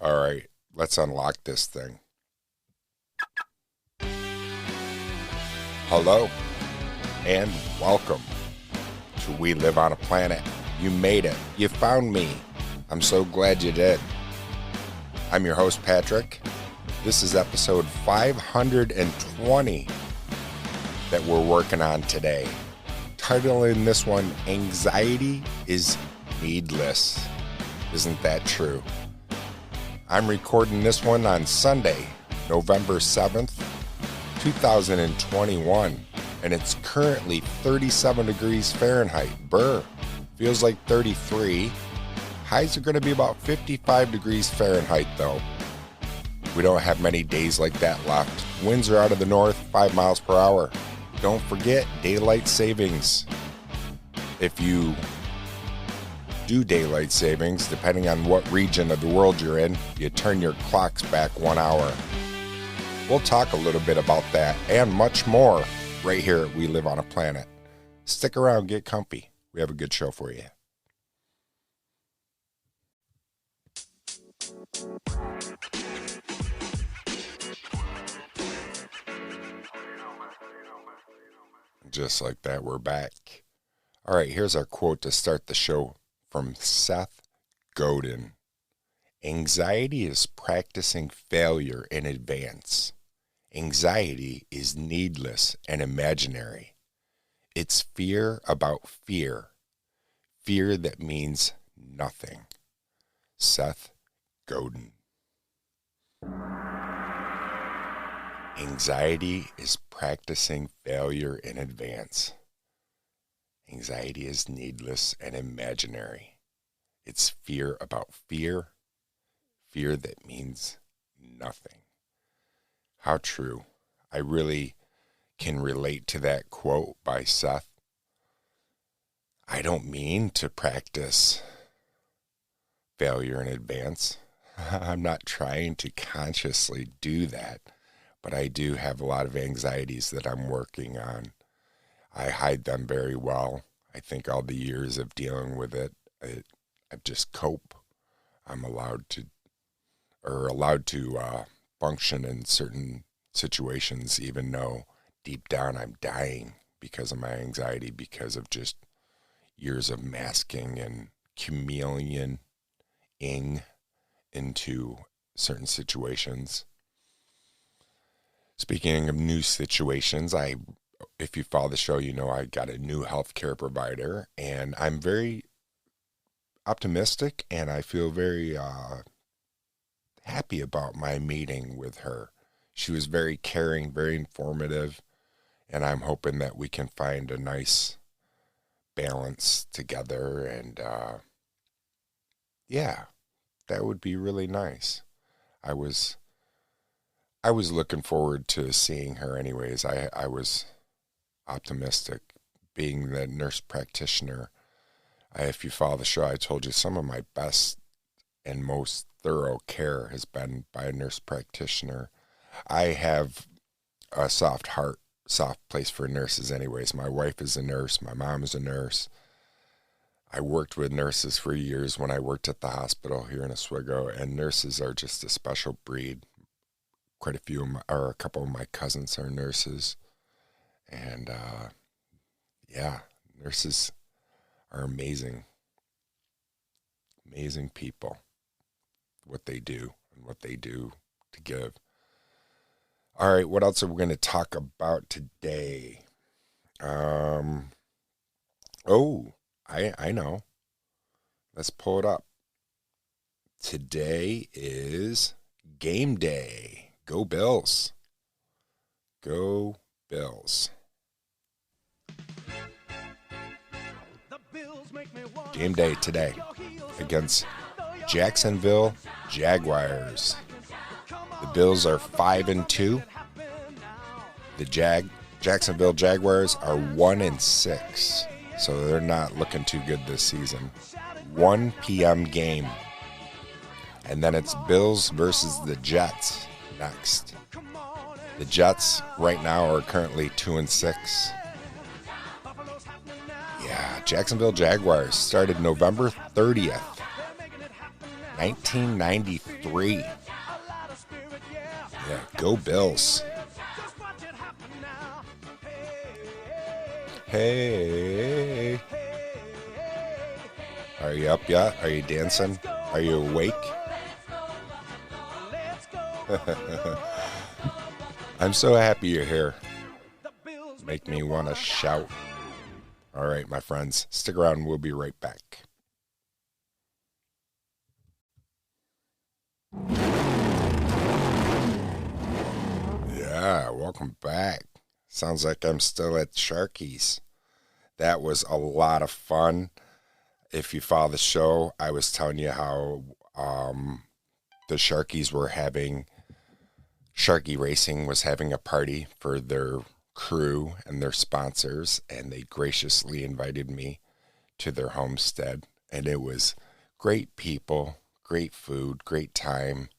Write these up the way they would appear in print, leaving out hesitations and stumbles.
All right, let's unlock this thing. Hello, and welcome to We Live on a Planet. You made it. You found me. I'm so glad you did. I'm your host, Patrick. This is episode 520 that we're working on today. Titling this one, Anxiety is Needless. Isn't that true? I'm recording this one on Sunday, November 7th, 2021, and it's currently 37 degrees Fahrenheit. Brr, feels like 33. Highs are going to be about 55 degrees Fahrenheit, though. We don't have many days like that left. Winds are out of the north, 5 miles per hour. Don't forget daylight savings. If you do daylight savings, depending on what region of the world you're in, you turn your clocks back 1 hour. We'll talk a little bit about that and much more right here at We Live on a Planet. Stick around, get comfy. We have a good show for you. Just like that, we're back. All right, here's our quote to start the show from Seth Godin. Anxiety is practicing failure in advance. Anxiety is needless and imaginary. It's fear about fear. Fear that means nothing. Seth Godin. Anxiety is practicing failure in advance. Anxiety is needless and imaginary. It's fear about fear. Fear that means nothing. How true. I really can relate to that quote by Seth. I don't mean to practice failure in advance. I'm not trying to consciously do that, but I do have a lot of anxieties that I'm working on. I hide them very well. I think all the years of dealing with it, I just cope. I'm allowed to function in certain situations, even though deep down I'm dying because of my anxiety, because of just years of masking and chameleoning into certain situations. Speaking of new situations, if you follow the show, you know I got a new healthcare provider, and I'm very optimistic, and I feel very happy about my meeting with her. She was very caring, very informative, and I'm hoping that we can find a nice balance together, and yeah, that would be really nice. I was looking forward to seeing her anyways. I was optimistic, being the nurse practitioner. If you follow the show, I told you some of my best and most thorough care has been by a nurse practitioner. I have a soft heart, soft place for nurses anyways. My wife is a nurse. My mom is a nurse. I worked with nurses for years when I worked at the hospital here in Oswego, and nurses are just a special breed. Quite a few a couple of my cousins are nurses. And, yeah, nurses are amazing. Amazing people. What they do and what they do to give. All right, what else are we going to talk about today? I know. Let's pull it up. Today is game day. Go Bills. Go Bills. Game day today against Jacksonville Jaguars. The Bills are 5-2. The Jacksonville Jaguars are 1-6. So they're not looking too good this season. 1 p.m. game. And then it's Bills versus the Jets next. The Jets right now are currently 2-6. Yeah, Jacksonville Jaguars started November 30th. 1993. Yeah, go Bills. Hey. Are you up yet? Are you dancing? Are you awake? I'm so happy you're here. Make me want to shout. All right, my friends, stick around. We'll be right back. Yeah, welcome back. Sounds like I'm still at Sharky's. That was a lot of fun. If you follow the show, I was telling you how the Sharkies were having, Sharky Racing was having a party for their crew and their sponsors, and they graciously invited me to their homestead. And it was great people, great food, great time.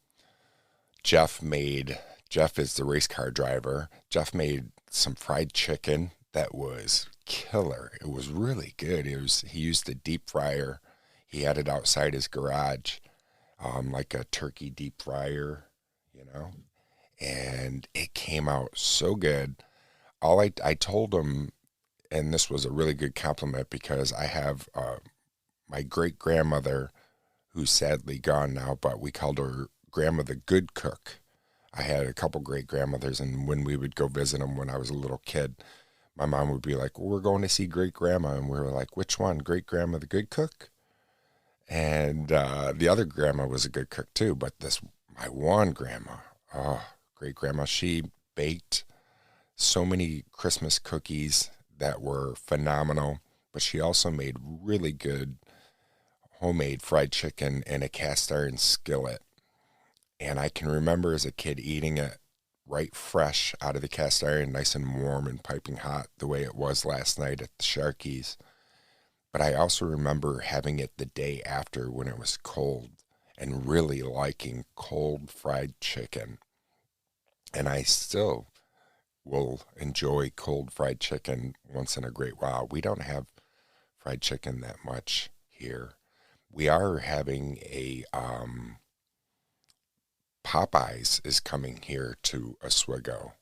Jeff is the race car driver. Jeff made some fried chicken that was killer. It was really good. He used a deep fryer. He had it outside his garage, like a turkey deep fryer, and it came out so good. I told him, and this was a really good compliment because I have my great grandmother, who's sadly gone now, but we called her Grandma the Good Cook. I had a couple great grandmothers, and when we would go visit them when I was a little kid, my mom would be like, well, we're going to see great grandma. And we were like, which one? Great grandma the Good Cook? And the other grandma was a good cook too. But my one grandma, great grandma, she baked so many Christmas cookies that were phenomenal. But she also made really good homemade fried chicken in a cast iron skillet. And I can remember as a kid eating it right fresh out of the cast iron, nice and warm and piping hot, the way it was last night at the Sharkies. But I also remember having it the day after when it was cold and really liking cold fried chicken. And I still will enjoy cold fried chicken once in a great while. We don't have fried chicken that much here. We are having a Popeyes is coming here to Oswego,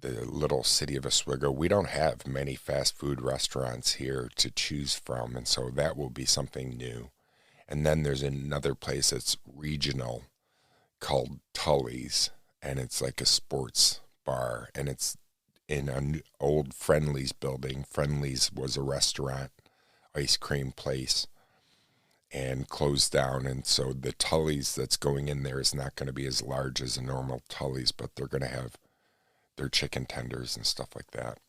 the little city of Oswego. We don't have many fast food restaurants here to choose from, and so that will be something new. And then there's another place that's regional called Tully's, and it's like a sports bar, and it's in an old Friendly's building. Friendly's was a restaurant, ice cream place, and closed down. And so the Tully's that's going in there is not going to be as large as a normal Tully's, but they're going to have their chicken tenders and stuff like that.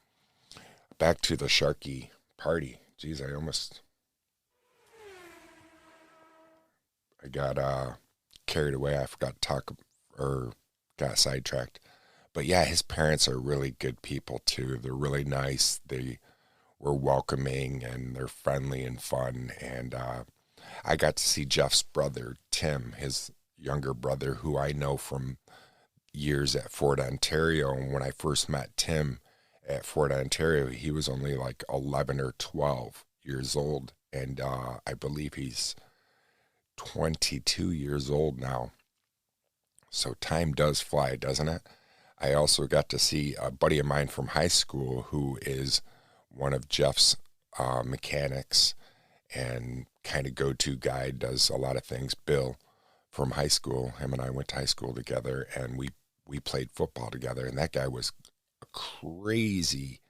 Back to the Sharky party. Geez, I got carried away. I forgot to talk, or got sidetracked. But yeah, his parents are really good people too. They're really nice. They were welcoming and they're friendly and fun. And I got to see Jeff's brother, Tim, his younger brother, who I know from years at Fort Ontario. And when I first met Tim at Fort Ontario, he was only like 11 or 12 years old. And I believe he's 22 years old now. So time does fly, doesn't it? I also got to see a buddy of mine from high school who is one of Jeff's mechanics and kind of go-to guy, does a lot of things. Bill from high school, him and I went to high school together, and we played football together, and that guy was a crazy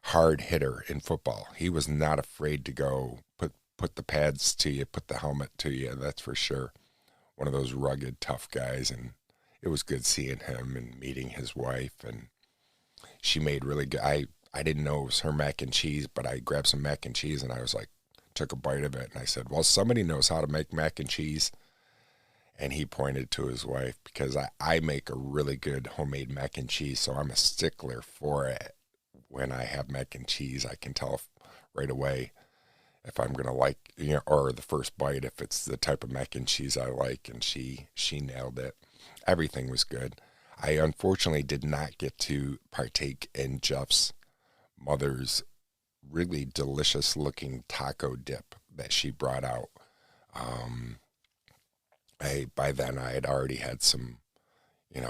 hard hitter in football. He was not afraid to go put the pads to you, put the helmet to you, that's for sure. One of those rugged, tough guys, and it was good seeing him and meeting his wife, and she made really good, I didn't know it was her mac and cheese, but I grabbed some mac and cheese, and I was like, took a bite of it, and I said, well, somebody knows how to make mac and cheese. And he pointed to his wife, because I make a really good homemade mac and cheese, so I'm a stickler for it. When I have mac and cheese, I can tell right away if I'm going to like, or the first bite, if it's the type of mac and cheese I like, and she nailed it. Everything was good. I unfortunately did not get to partake in Jeff's mother's really delicious looking taco dip that she brought out. By then I had already had some,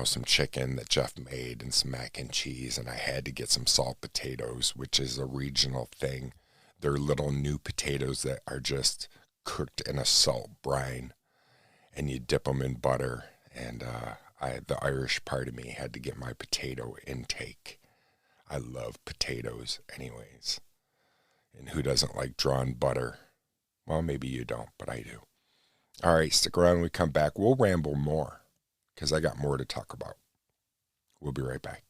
some chicken that Jeff made and some mac and cheese, and I had to get some salt potatoes, which is a regional thing. They're little new potatoes that are just cooked in a salt brine, and you dip them in butter. And the Irish part of me had to get my potato intake. I love potatoes anyways. And who doesn't like drawn butter? Well, maybe you don't, but I do. All right, stick around when we come back. We'll ramble more because I got more to talk about. We'll be right back.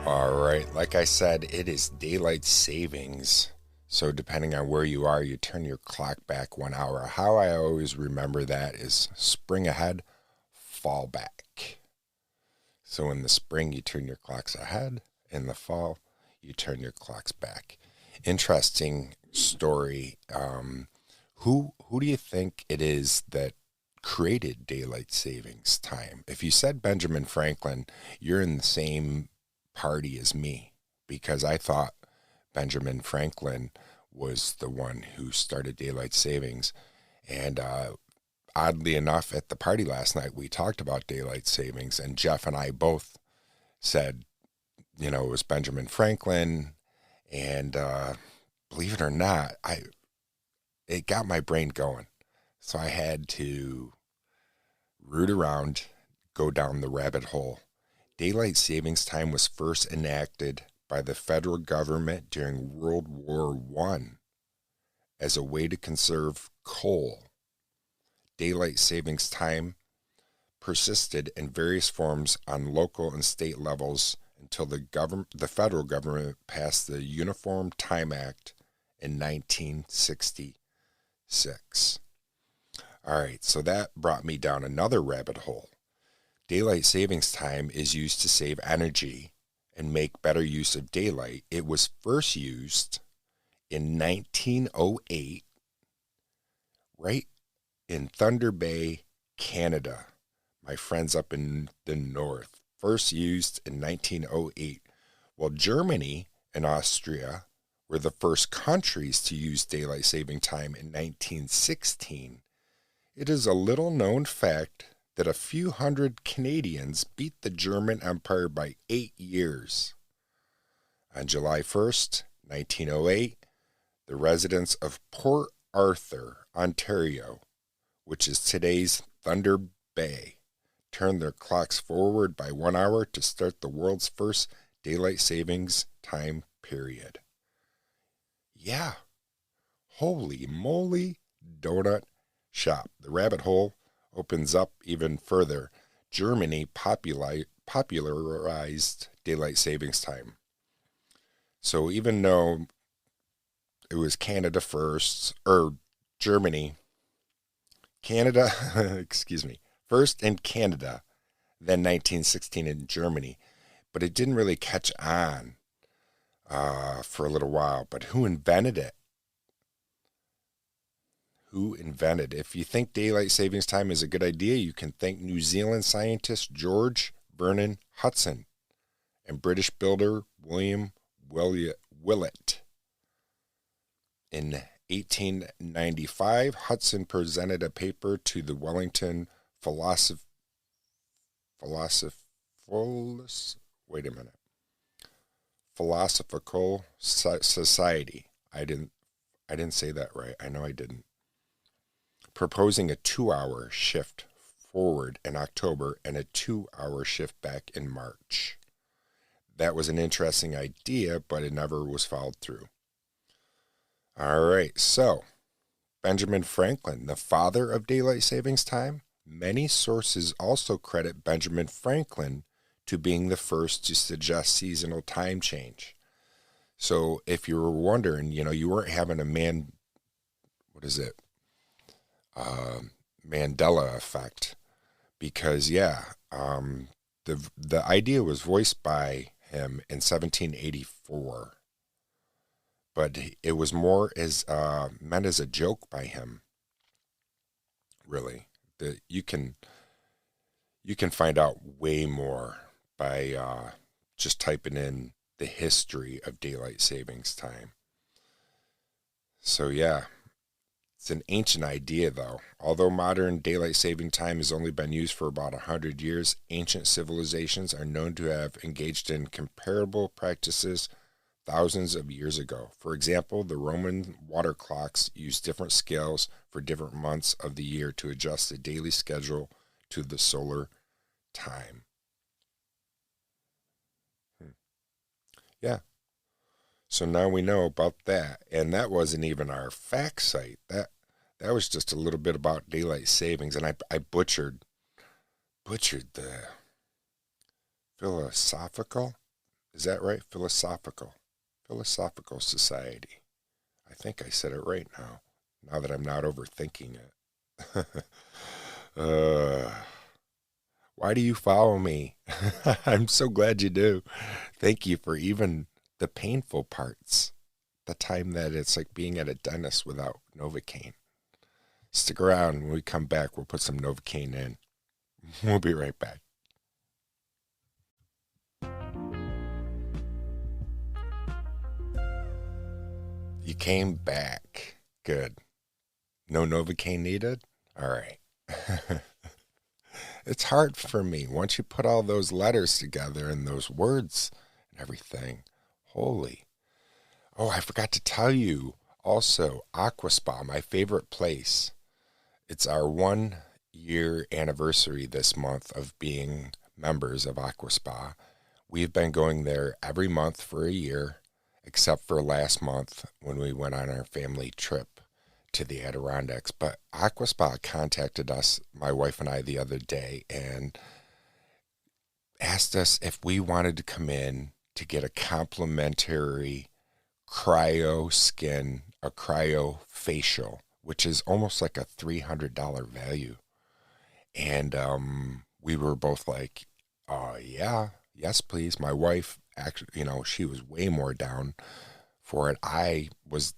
All right, like I said, it is daylight savings. So depending on where you are, you turn your clock back 1 hour. How I always remember that is spring ahead, fall back. So in the spring, you turn your clocks ahead. In the fall, you turn your clocks back. Interesting story. Who do you think it is that created daylight savings time? If you said Benjamin Franklin, you're in the same party as me, because I thought Benjamin Franklin was the one who started daylight savings. And oddly enough, at the party last night, we talked about daylight savings, and Jeff and I both said, it was Benjamin Franklin. And believe it or not, it got my brain going. So I had to root around, go down the rabbit hole. Daylight savings time was first enacted by the federal government during World War I as a way to conserve coal. Daylight savings time persisted in various forms on local and state levels until the federal government passed the Uniform Time Act in 1966. All right, so that brought me down another rabbit hole. Daylight savings time is used to save energy and make better use of daylight. It was first used in 1908, right in Thunder Bay, Canada. My friends up in the north. First used in 1908. Well, Germany and Austria were the first countries to use daylight saving time in 1916. It is a little known fact that a few hundred Canadians beat the German Empire by 8 years. On July 1st, 1908, the residents of Port Arthur, Ontario, which is today's Thunder Bay, turned their clocks forward by 1 hour to start the world's first daylight savings time period. Yeah, holy moly, donut shop. The rabbit hole opens up even further. Germany popularized daylight savings time. So even though it was Canada first, or Germany, Canada, excuse me, first in Canada, then 1916 in Germany, but it didn't really catch on for a little while. But who invented it? If you think daylight savings time is a good idea, you can thank New Zealand scientist George Vernon Hudson and British builder William Willett. In 1895, Hudson presented a paper to the Wellington Philosophical Society. I didn't say that right. I know I didn't. Proposing a 2-hour shift forward in October and a 2-hour shift back in March. That was an interesting idea, but it never was followed through. All right, so Benjamin Franklin, the father of daylight savings time. Many sources also credit Benjamin Franklin to being the first to suggest seasonal time change. So if you were wondering, you weren't having a Mandela effect, because the idea was voiced by him in 1784, but it was more as meant as a joke by him. Really, that you can find out way more by just typing in the history of daylight savings time. So yeah, it's an ancient idea though. Although modern daylight saving time has only been used for about 100 years, ancient civilizations are known to have engaged in comparable practices thousands of years ago. For example, the Roman water clocks used different scales for different months of the year to adjust the daily schedule to the solar time. Yeah, so now we know about that. And that wasn't even our fact site. That was just a little bit about daylight savings, and I butchered the philosophical. Is that right? Philosophical Society. I think I said it right now. Now that I'm not overthinking it. uh, why do you follow me? I'm so glad you do. Thank you for even the painful parts. The time that it's like being at a dentist without Novocaine. Stick around. When we come back, we'll put some Novocaine in. We'll be right back. You came back. Good. No Novocaine needed? All right. It's hard for me. Once you put all those letters together and those words and everything, holy. Oh, I forgot to tell you also, Aqua Spa, my favorite place. It's our 1 year anniversary this month of being members of Aqua Spa. We've been going there every month for a year, except for last month when we went on our family trip to the Adirondacks. But Aqua Spa contacted us, my wife and I, the other day and asked us if we wanted to come in to get a complimentary cryo skin, a cryo facial, which is almost like a $300 value. And we were both like, yeah, yes, please. My wife, actually, she was way more down for it. I was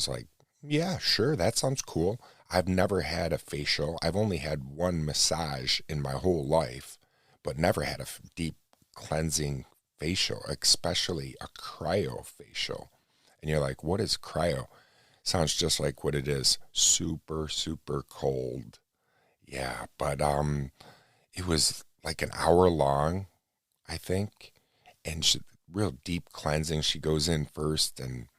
like, yeah, sure, that sounds cool. I've never had a facial. I've only had one massage in my whole life, but never had a deep cleansing facial, especially a cryo facial. And you're like, what is cryo? Sounds just like what it is. Super, super cold. Yeah, but it was like an hour long, I think, and real deep cleansing. She goes in first and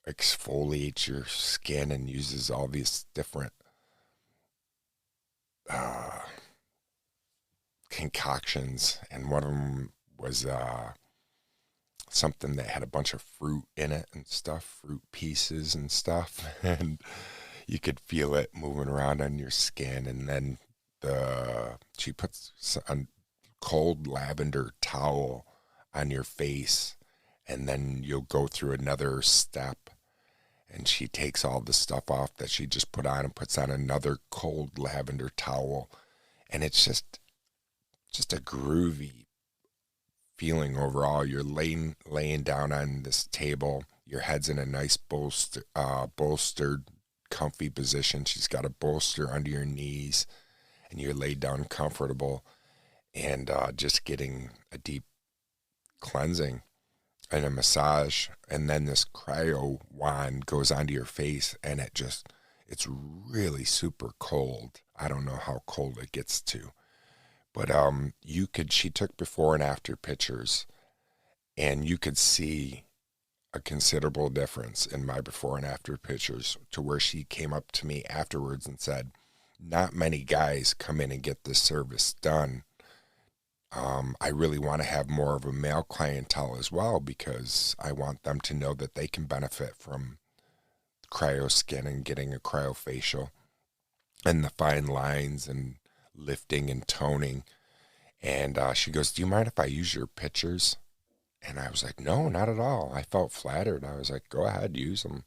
exfoliates your skin and uses all these different uh, concoctions, and one of them was something that had a bunch of fruit in it and stuff, fruit pieces and stuff, and you could feel it moving around on your skin. And then she puts a cold lavender towel on your face, and then you'll go through another step, and she takes all the stuff off that she just put on and puts on another cold lavender towel, and it's just a groovy feeling overall. You're laying down on this table. Your head's in a nice bolstered, comfy position. She's got a bolster under your knees, and you're laid down comfortable, and just getting a deep cleansing and a massage. And then this cryo wand goes onto your face, and it's really super cold. I don't know how cold it gets to. But she took before and after pictures, and you could see a considerable difference in my before and after pictures, to where she came up to me afterwards and said, not many guys come in and get this service done. I really want to have more of a male clientele as well, because I want them to know that they can benefit from cryo skin and getting a cryofacial, and the fine lines and lifting and toning. And she goes, do you mind if I use your pictures? And I was like, no, not at all. I felt flattered. I was like, go ahead, use them.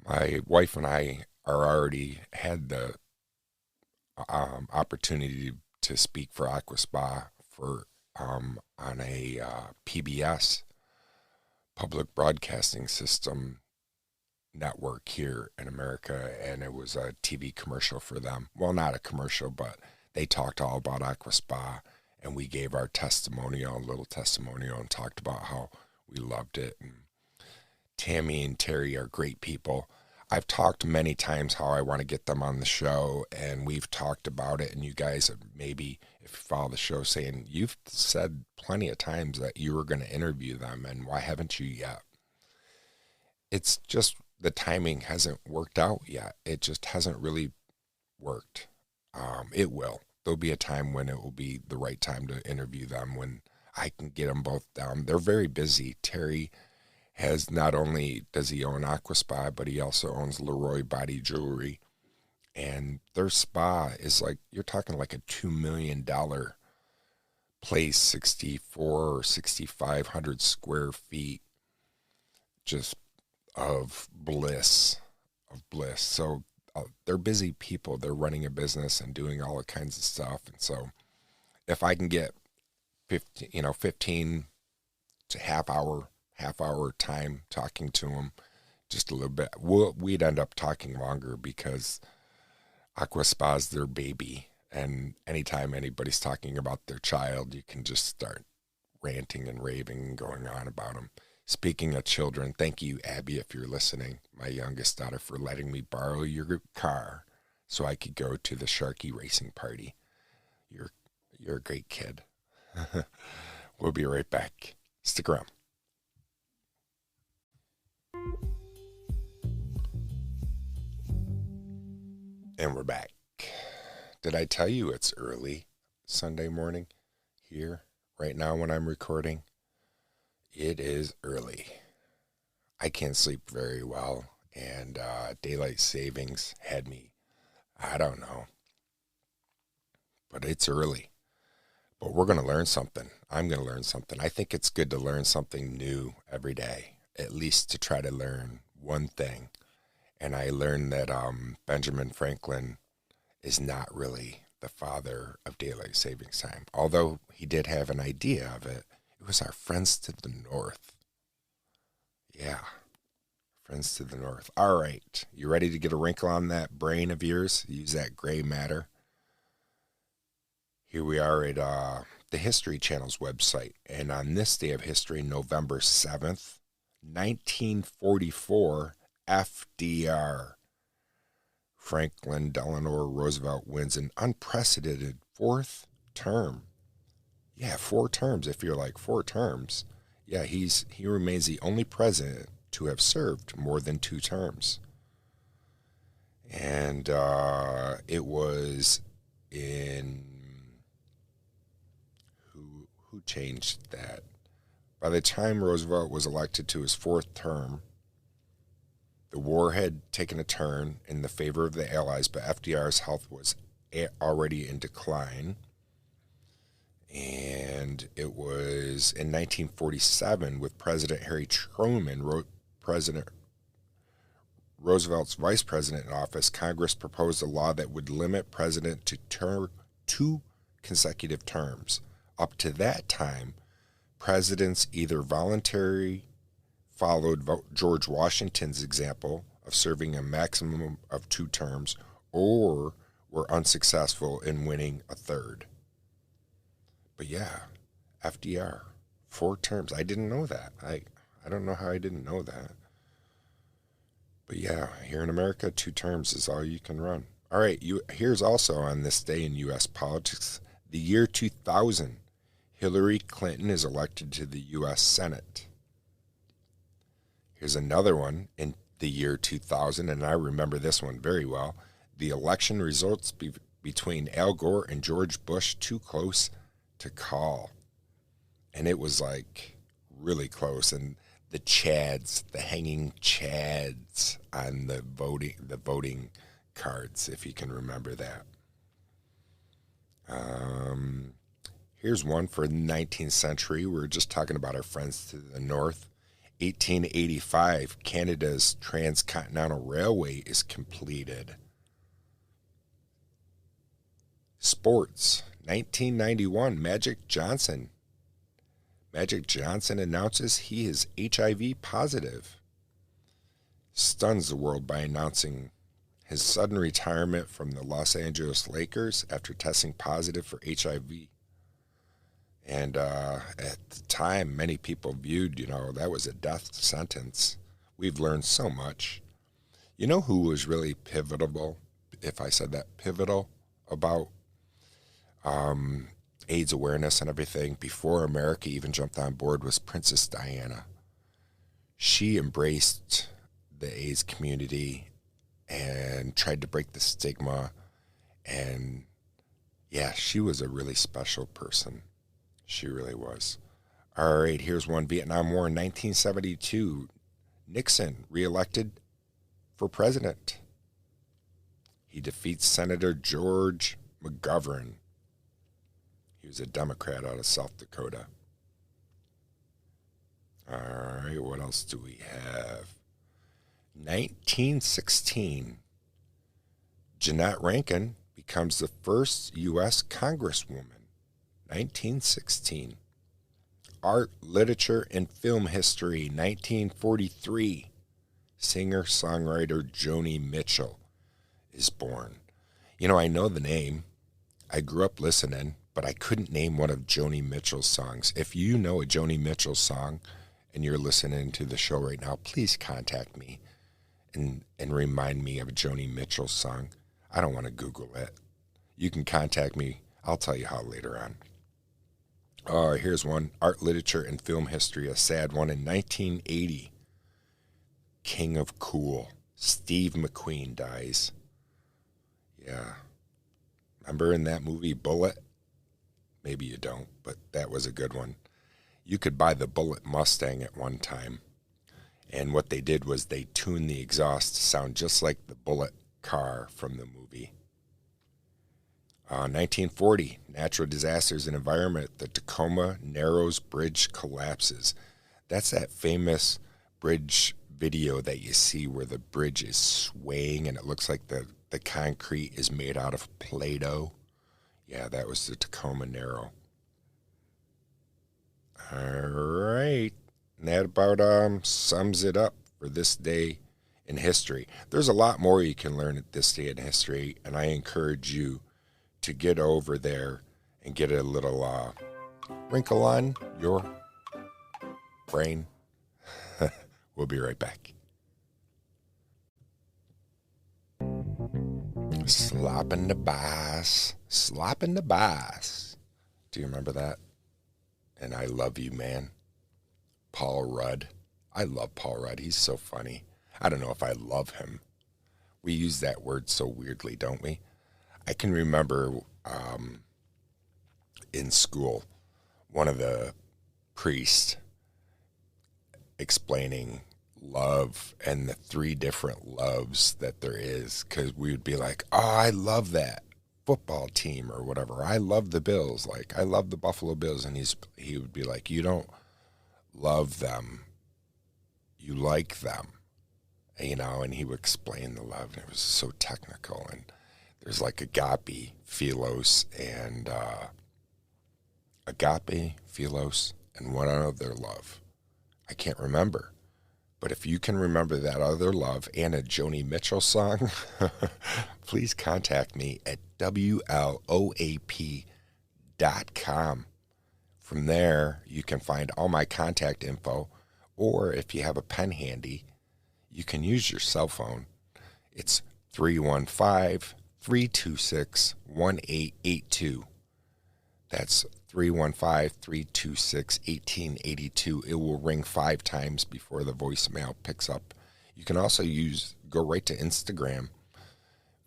My wife and I are already had the opportunity to speak for Aqua Spa for on a PBS, public broadcasting system network here in America, and it was a TV commercial for them. Well, not a commercial, but they talked all about Aqua Spa, and we gave our little testimonial, and talked about how we loved it and Tammy and Terry are great people. I've talked many times how I want to get them on the show, and we've talked about it. And you guys have maybe, if you follow the show, saying you've said plenty of times that you were going to interview them, and why haven't you yet? It's just the timing hasn't worked out yet. It just hasn't really worked. It will. There'll be a time when it will be the right time to interview them, when I can get them both down. They're very busy. Terry has, not only does he own Aqua Spa, but he also owns Leroy Body Jewelry. And their spa is like, you're talking like a $2 million place, 64 or 6,500 square feet, just of bliss, So they're busy people. They're running a business and doing all kinds of stuff. And so if I can get 15 to half hour time talking to them, just a little bit, we'd end up talking longer, because Aqua Spa's their baby. And anytime anybody's talking about their child, you can just start ranting and raving and going on about them. Speaking of children, thank you, Abby, if you're listening, my youngest daughter, for letting me borrow your car so I could go to the Sharky racing party. You're a great kid. We'll be right back. Stick around. And we're back. Did I tell you it's early Sunday morning here right now when I'm recording? It is early. I can't sleep very well, and daylight savings had me, I don't know. But it's early. But we're going to learn something. I'm going to learn something. I think it's good to learn something new every day, at least to try to learn one thing. And I learned that Benjamin Franklin is not really the father of daylight savings time. Although he did have an idea of it, it was our friends to the north. Yeah, friends to the north. All right, you ready to get a wrinkle on that brain of yours? Use that gray matter. Here we are at the History Channel's website. And on this day of history, November 7th, 1944, FDR, Franklin Delano Roosevelt, wins an unprecedented fourth term. Yeah, 4 terms. If you're like 4 terms, yeah, he remains the only president to have served more than 2 terms. And it was in who changed that? By the time Roosevelt was elected to his 4th term, the war had taken a turn in the favor of the Allies, but FDR's health was already in decline. And it was in 1947, with President Harry Truman, President Roosevelt's vice president in office, Congress proposed a law that would limit president to 2 consecutive terms. Up to that time, presidents either voluntarily followed George Washington's example of serving a maximum of 2 terms, or were unsuccessful in winning a 3rd. But yeah, FDR, 4 terms. I didn't know that. I don't know how I didn't know that. But yeah, here in America, 2 terms is all you can run. All right, here's also on this day in U.S. politics, the year 2000, Hillary Clinton is elected to the U.S. Senate. Here's another one in the year 2000, and I remember this one very well. The election results between Al Gore and George Bush too close to call. And it was like really close. And the Chads, the hanging Chads on the voting cards, if you can remember that. Here's one for the 19th century. We were just talking about our friends to the north. 1885, Canada's Transcontinental Railway is completed. Sports, 1991, Magic Johnson announces he is HIV positive. Stuns the world by announcing his sudden retirement from the Los Angeles Lakers after testing positive for HIV. And at the time, many people viewed, that was a death sentence, We've learned so much. You know who was really pivotal, if I said that, pivotal about AIDS awareness and everything before America even jumped on board was Princess Diana. She embraced the AIDS community and tried to break the stigma. And yeah, she was a really special person. She really was. All right, here's one. Vietnam War in 1972. Nixon reelected for president. He defeats Senator George McGovern. He was a Democrat out of South Dakota. All right, what else do we have? 1916. Jeanette Rankin becomes the first U.S. Congresswoman. 1916. Art, literature, and film history. 1943. Singer-songwriter Joni Mitchell is born. You know, I know the name. I grew up listening, but I couldn't name one of Joni Mitchell's songs. If you know a Joni Mitchell song and you're listening to the show right now, please contact me and remind me of a Joni Mitchell song. I don't want to Google it. You can contact me. I'll tell you how later on. Here's one. Art, literature, and film history. A sad one. In 1980, King of Cool, Steve McQueen dies. Yeah. Remember in that movie, Bullet? Maybe you don't, but that was a good one. You could buy the Bullet Mustang at one time. And what they did was they tuned the exhaust to sound just like the Bullet car from the movie. 1940, natural disasters and environment. The Tacoma Narrows Bridge collapses. That's that famous bridge video that you see where the bridge is swaying and it looks like the concrete is made out of Play-Doh. Yeah, that was the Tacoma Narrow. All right. And that about sums it up for this day in history. There's a lot more you can learn at this day in history, and I encourage you to get over there and get a little wrinkle on your brain. We'll be right back. Slopping the boss. Slopping the boss. Do you remember that? And I Love You, Man. Paul Rudd. I love Paul Rudd. He's so funny. I don't know if I love him. We use that word so weirdly, don't we? I can remember in school, one of the priests explaining love and the 3 different loves that there is, because we would be like, oh, I love that football team or whatever. I love the Bills. Like, I love the Buffalo Bills. And he would be like, you don't love them. You like them. You know, and he would explain the love, and it was so technical. And there's like agape, philos, and one other love. I can't remember. But if you can remember that other love and a Joni Mitchell song, please contact me at WLOAP.com. From there, you can find all my contact info, or if you have a pen handy, you can use your cell phone. It's 315-326-1882. That's 315-326-1882. It will ring 5 times before the voicemail picks up. You can also go right to Instagram,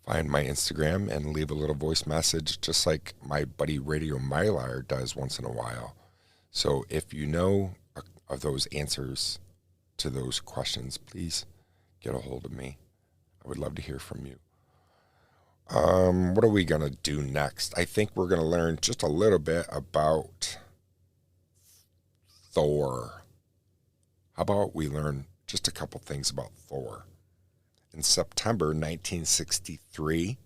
find my Instagram, and leave a little voice message, just like my buddy Radio Mylar does once in a while. So if you know of those answers to those questions, please get a hold of me. I would love to hear from you. What are we going to do next? I think we're going to learn just a little bit about Thor. How about we learn just a couple things about Thor? In September 1963,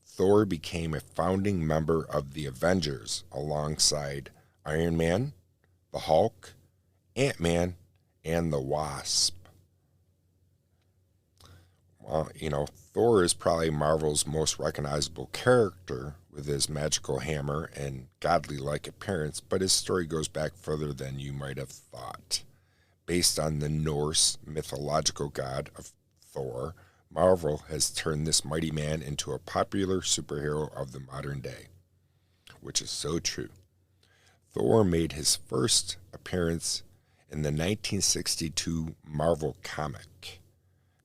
Thor became a founding member of the Avengers alongside Iron Man, the Hulk, Ant-Man, and the Wasp. Well, Thor is probably Marvel's most recognizable character with his magical hammer and godly-like appearance, but his story goes back further than you might have thought. Based on the Norse mythological god of Thor, Marvel has turned this mighty man into a popular superhero of the modern day, which is so true. Thor made his first appearance in the 1962 Marvel comic.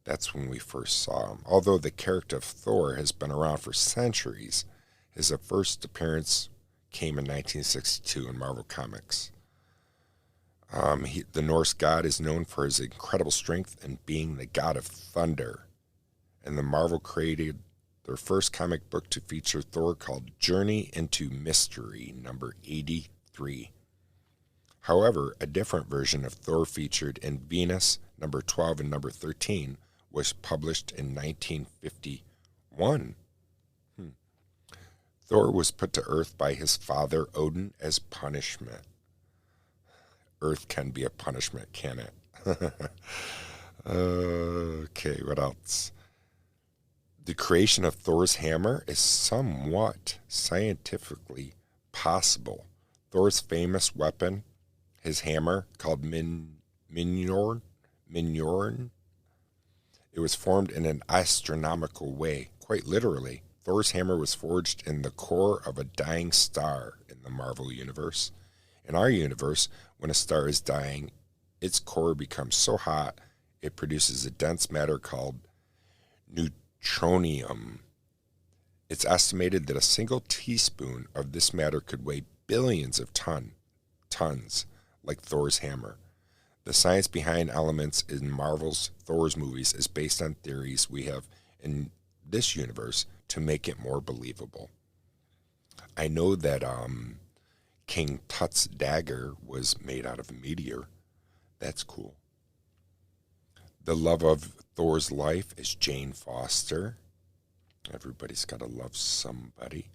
That's when we first saw him. Although the character of Thor has been around for centuries, his first appearance came in 1962 in Marvel Comics. The Norse god is known for his incredible strength and being the god of thunder. And the Marvel created their first comic book to feature Thor called Journey into Mystery, number 83. However, a different version of Thor featured in Venus, number 12 and number 13, was published in 1951. Thor was put to Earth by his father Odin as punishment. Earth can be a punishment, can it? Okay, what else? The creation of Thor's hammer is somewhat scientifically possible. Thor's famous weapon, his hammer, called Mjolnir, it was formed in an astronomical way. Quite literally, Thor's hammer was forged in the core of a dying star in the Marvel universe. In our universe, when a star is dying, its core becomes so hot it produces a dense matter called neutronium. It's estimated that a single teaspoon of this matter could weigh billions of tons, like Thor's hammer. The science behind elements in Marvel's Thor's movies is based on theories we have in this universe to make it more believable. I know that King Tut's dagger was made out of a meteor. That's cool. The love of Thor's life is Jane Foster. Everybody's got to love somebody.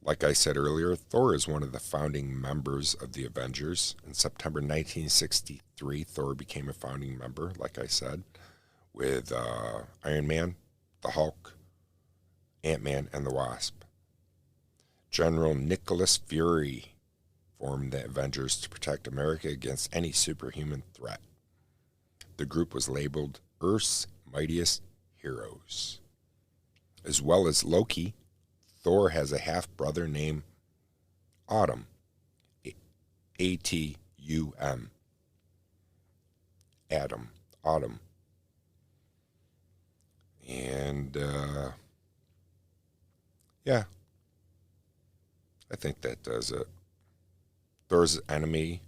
Like I said earlier, Thor is one of the founding members of the Avengers. In September 1963, Thor became a founding member, like I said, with Iron Man, the Hulk, Ant-Man, and the Wasp. General Nicholas Fury formed the Avengers to protect America against any superhuman threat. The group was labeled Earth's Mightiest Heroes. As well as Loki, Thor has a half-brother named Autumn, A-T-U-M. Autumn. And, yeah, I think that does it. Thor's enemy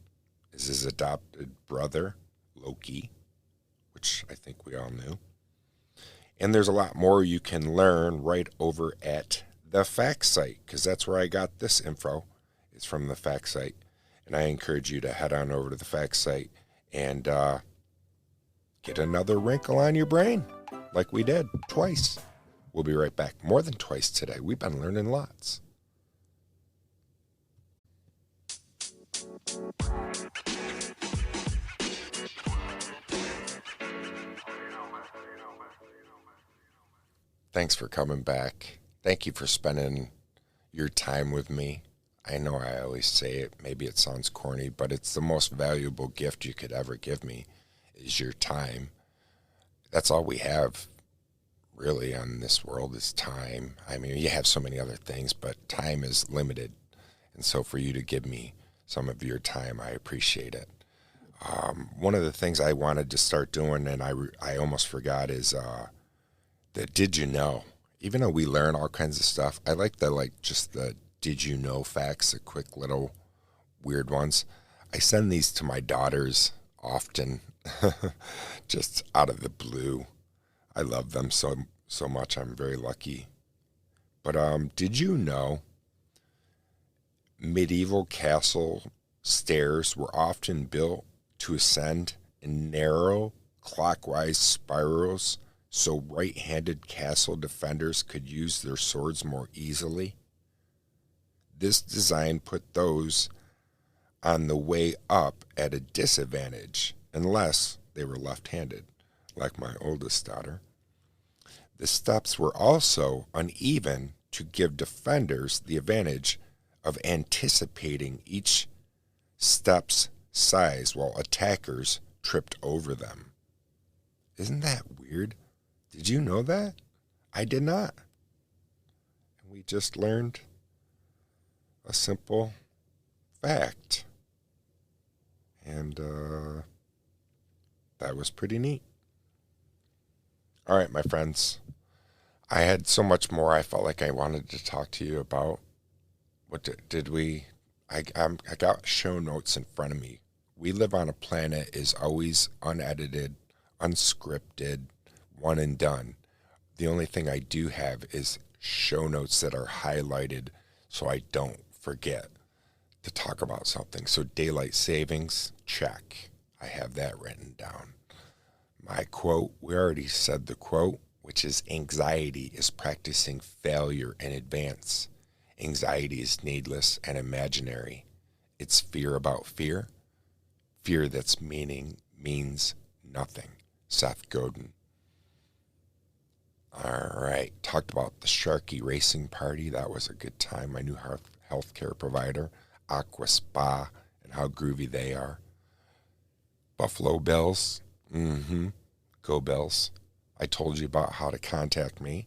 is his adopted brother, Loki, which I think we all knew. And there's a lot more you can learn right over at the fact site, because that's where I got this info. It's from the fact site. And I encourage you to head on over to the fact site and get another wrinkle on your brain, like we did twice. We'll be right back. More than twice today. We've been learning lots. Thanks for coming back. Thank you for spending your time with me. I know I always say it, maybe it sounds corny, but it's the most valuable gift you could ever give me is your time. That's all we have really on this world is time. I mean, you have so many other things, but time is limited. And so for you to give me some of your time, I appreciate it. One of the things I wanted to start doing, and I almost forgot, is the Did You Know? Even though we learn all kinds of stuff, I like just the Did You Know facts, the quick little weird ones. I send these to my daughters often, just out of the blue. I love them so much. I'm very lucky. But did you know medieval castle stairs were often built to ascend in narrow clockwise spirals so right-handed castle defenders could use their swords more easily? This design put those on the way up at a disadvantage unless they were left-handed, like my oldest daughter. The steps were also uneven to give defenders the advantage of anticipating each step's size while attackers tripped over them. Isn't that weird? Did you know that? I did not. And we just learned a simple fact. And that was pretty neat. All right, my friends. I had so much more I felt like I wanted to talk to you about. What did we... I got show notes in front of me. We Live on a Planet is always unedited, unscripted, one and done. The only thing I do have is show notes that are highlighted so I don't forget to talk about something. So daylight savings, check. I have that written down. My quote, we already said the quote, which is anxiety is practicing failure in advance. Anxiety is needless and imaginary. It's fear about fear. Fear that's means nothing. Seth Godin. All right. Talked about the Sharky Racing Party. That was a good time. My new healthcare provider, Aqua Spa, and how groovy they are. Buffalo Bills. Go Bills. I told you about how to contact me.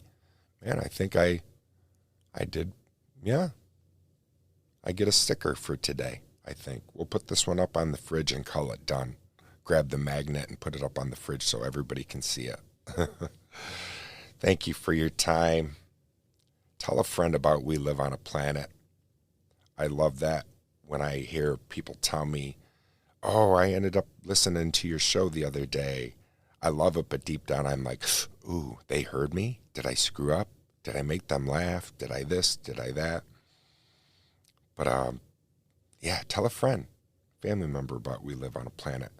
Man, I think I did. Yeah. I get a sticker for today, I think. We'll put this one up on the fridge and call it done. Grab the magnet and put it up on the fridge so everybody can see it. Thank you for your time. Tell a friend about We Live on a Planet. I love that when I hear people tell me, oh, I ended up listening to your show the other day. I love it, but deep down I'm like, ooh, they heard me? Did I screw up? Did I make them laugh? Did I this? Did I that? But, yeah, tell a friend, family member about We Live on a Planet.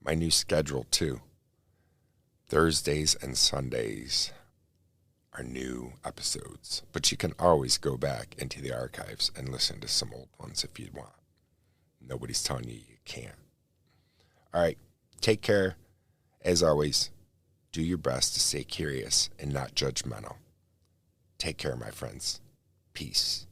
My new schedule, too. Thursdays and Sundays are new episodes, but you can always go back into the archives and listen to some old ones if you want. Nobody's telling you you can't. All right, take care. As always, do your best to stay curious and not judgmental. Take care, my friends. Peace.